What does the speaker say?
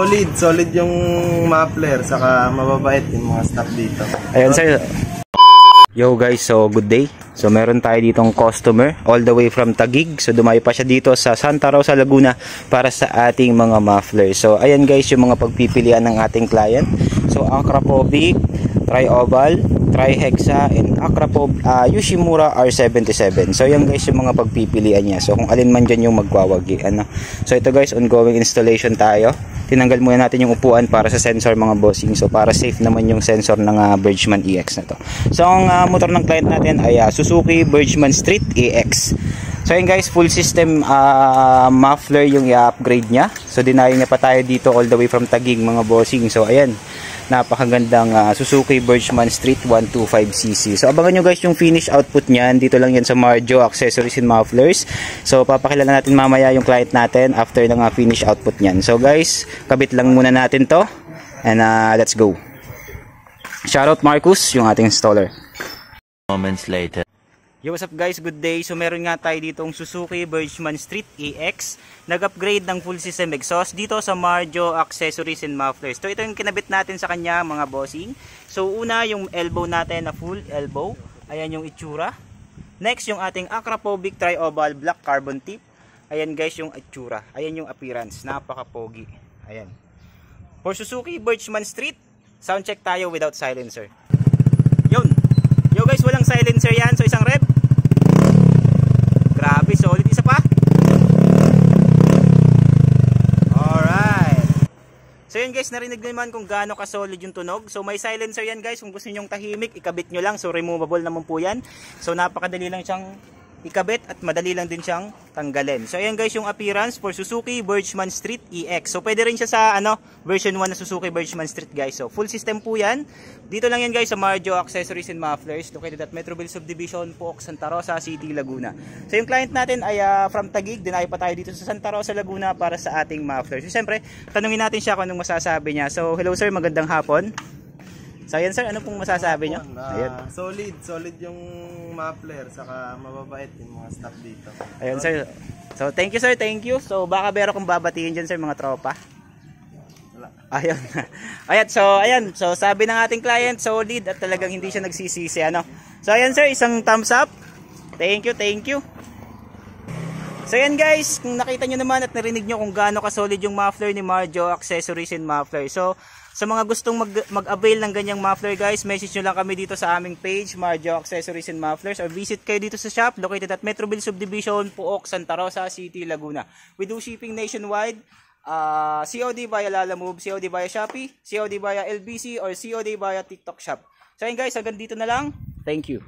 Solid yung muffler, saka mababait yung mga staff dito. Ayun sir. Yo guys, so good day. So meron tayo ditong customer all the way from Taguig. So dumayo pa siya dito sa Santa Rosa, Laguna para sa ating mga muffler. So ayan guys yung mga pagpipilian ng ating client. So Akrapovic, Tri-Oval, Tri-Hexa, and Yoshimura R77. So yan guys yung mga pagpipilian niya. So kung alin man dyan yung magwawagi. So ito guys, ongoing installation tayo. Tinanggal muna natin yung upuan para sa sensor mga bossing. So para safe naman yung sensor ng Bridgman EX na to. So ang motor ng client natin ay Suzuki Bridgman Street EX. So yun guys, full system muffler yung i-upgrade niya. So dinayo niya pa tayo dito all the way from Taguig mga bossing. So ayan, napakagandang Suzuki Bridgman Street 125cc. So abangan nyo guys yung finish output niyan. Dito lang yan sa Marjo Accessories and Mufflers. So papakilala natin mamaya yung client natin after ng finish output niyan. So guys, kabit lang muna natin to. And let's go. Shoutout Marcus, yung ating installer. Moments later. Yo, what's up guys? Good day. So meron nga tayo ditong Suzuki Bridgman Street EX. Nag-upgrade ng full system exhaust dito sa Marjo Accessories and Mufflers. So ito yung kinabit natin sa kanya mga bossing. So una yung elbow natin na full elbow. Ayan yung itsura. Next yung ating Akrapovic Tri-Oval Black Carbon Tip. Ayan guys yung itsura. Ayan yung appearance. Napaka-pogi. Ayan. For Suzuki Bridgman Street, sound check tayo without silencer. Yun. Yo guys, walang silencer yan. So isang rev. Grabe, solid. Isa pa. Alright. So yun guys, narinig naman kung gaano ka-solid yung tunog. So may silencer yan guys. Kung gusto nyong tahimik, ikabit nyo lang. So removable naman po yan. So napakadali lang siyang ikabit at madali lang din siyang tanggalin. So ayan guys yung appearance for Suzuki Bridgman Street EX. So pwede rin siya sa version 1 na Suzuki Bridgman Street guys. So full system po yan. Dito lang yan guys sa Marjo Accessories and Mufflers, located at Metroville Subdivision, Pook, Santa Rosa City, Laguna. So yung client natin ay from Taguig. Dinayo pa tayo dito sa Santa Rosa, Laguna para sa ating mufflers. So siyempre, tanungin natin siya kung anong masasabi niya. So hello sir, magandang hapon. So ayan sir, ano pong masasabi nyo? Solid yung muffler, saka mababait yung mga staff dito. Ayan sir. So thank you sir, thank you. So baka meron kong babatiin dyan sir mga tropa. Ayun. Ayan, so sabi ng ating client, solid at talagang hindi siya nagsisisi So ayan sir, isang thumbs up. Thank you. So yan guys, kung nakita nyo naman at narinig nyo kung gaano ka-solid yung muffler ni Marjo Accessories and Mufflers. So sa mga gustong mag-avail ng ganyang muffler guys, message nyo lang kami dito sa aming page, Marjo Accessories and Mufflers, or visit kayo dito sa shop located at Metroville Subdivision, Pook, Santa Rosa City, Laguna. We do shipping nationwide, COD via Lalamove, COD via Shopee, COD via LBC, or COD via TikTok Shop. So yun guys, hanggang dito na lang. Thank you.